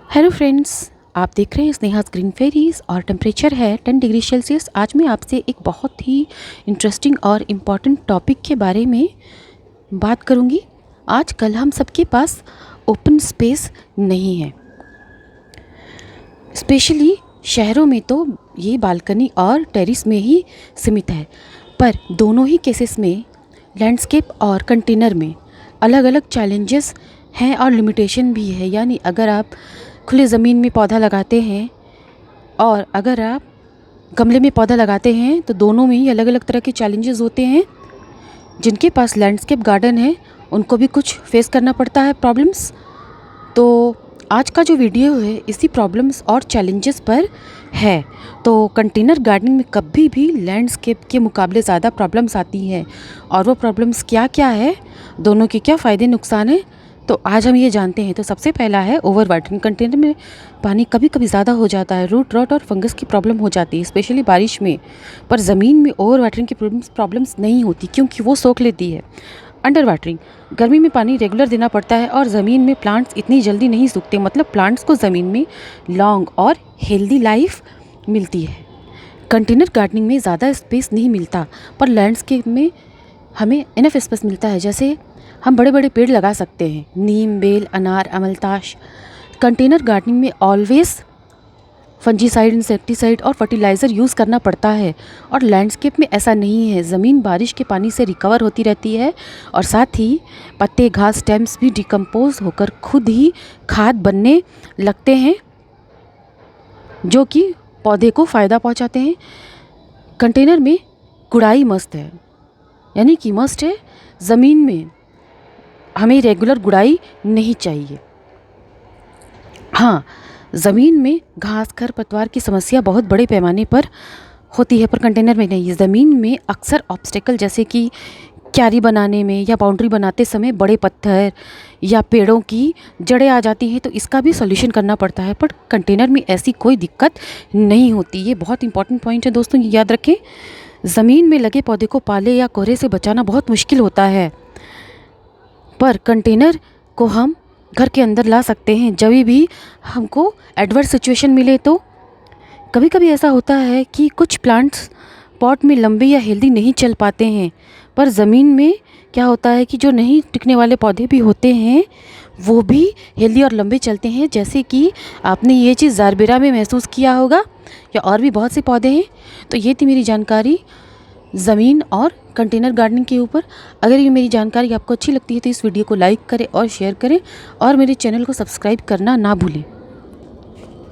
Hello friends, आप देख रहे हैं स्नेहा ग्रीन फेरीज और टेम्परेचर है 10 डिग्री सेल्सियस। आज मैं आपसे एक बहुत ही इंटरेस्टिंग और इम्पॉर्टेंट टॉपिक के बारे में बात करूंगी। आजकल हम सबके पास ओपन स्पेस नहीं है, स्पेशली शहरों में तो ये बालकनी और टेरिस में ही सीमित है। पर दोनों ही केसेस में लैंडस्केप और कंटेनर में अलग अलग चैलेंजेस हैं और लिमिटेशन भी है। यानी अगर आप खुले ज़मीन में पौधा लगाते हैं और अगर आप गमले में पौधा लगाते हैं तो दोनों में ही अलग अलग तरह के चैलेंजेस होते हैं। जिनके पास लैंडस्केप गार्डन है उनको भी कुछ फेस करना पड़ता है प्रॉब्लम्स। तो आज का जो वीडियो है इसी प्रॉब्लम्स और चैलेंजेस पर है। तो कंटेनर गार्डनिंग में कभी भी लैंडस्केप के मुकाबले ज़्यादा प्रॉब्लम्स आती हैं और वो प्रॉब्लम्स क्या क्या है, दोनों के क्या फ़ायदे नुकसान हैं, तो आज हम ये जानते हैं। तो सबसे पहला है ओवर वाटरिंग। कंटेनर में पानी कभी कभी ज़्यादा हो जाता है, रूट रॉट और फंगस की प्रॉब्लम हो जाती है, स्पेशली बारिश में। पर ज़मीन में ओवर वाटरिंग की प्रॉब्लम्स नहीं होती क्योंकि वो सोख लेती है। अंडर वाटरिंग, गर्मी में पानी रेगुलर देना पड़ता है और ज़मीन में प्लांट्स इतनी जल्दी नहीं सूखते, मतलब प्लांट्स को ज़मीन में लॉन्ग और हेल्दी लाइफ मिलती है। कंटेनर गार्डनिंग में ज़्यादा स्पेस नहीं मिलता पर लैंडस्केप में हमें इनफ स्पेस मिलता है। जैसे हम बड़े बड़े पेड़ लगा सकते हैं, नीम, बेल, अनार, अमलताश। कंटेनर गार्डनिंग में ऑलवेज फंजीसाइड, इंसेक्टिसाइड और फर्टिलाइज़र यूज़ करना पड़ता है और लैंडस्केप में ऐसा नहीं है। ज़मीन बारिश के पानी से रिकवर होती रहती है और साथ ही पत्ते, घास, स्टेम्स भी डिकम्पोज होकर खुद ही खाद बनने लगते हैं जो कि पौधे को फ़ायदा पहुंचाते हैं। कंटेनर में गुड़ाई मस्ट है, यानी कि मस्ट है। ज़मीन में हमें रेगुलर गुड़ाई नहीं चाहिए। हाँ, ज़मीन में घास, खरपतवार की समस्या बहुत बड़े पैमाने पर होती है पर कंटेनर में नहीं। ज़मीन में अक्सर ऑब्स्टेकल जैसे कि क्यारी बनाने में या बाउंड्री बनाते समय बड़े पत्थर या पेड़ों की जड़ें आ जाती हैं, तो इसका भी सॉल्यूशन करना पड़ता है। पर कंटेनर में ऐसी कोई दिक्कत नहीं होती। ये बहुत इंपॉर्टेंट पॉइंट है दोस्तों, ये याद रखें। ज़मीन में लगे पौधे को पाले या कोहरे से बचाना बहुत मुश्किल होता है, पर कंटेनर को हम घर के अंदर ला सकते हैं जब भी हमको एडवर्स सिचुएशन मिले। तो कभी कभी ऐसा होता है कि कुछ प्लांट्स पॉट में लंबे या हेल्दी नहीं चल पाते हैं, पर ज़मीन में क्या होता है कि जो नहीं टिकने वाले पौधे भी होते हैं वो भी हेल्दी और लंबे चलते हैं। जैसे कि आपने ये चीज़ ज़ारबेरा में महसूस किया होगा या और भी बहुत से पौधे हैं। तो ये थी मेरी जानकारी ज़मीन और कंटेनर गार्डनिंग के ऊपर। अगर ये मेरी जानकारी आपको अच्छी लगती है तो इस वीडियो को लाइक करें और शेयर करें और मेरे चैनल को सब्सक्राइब करना ना भूलें।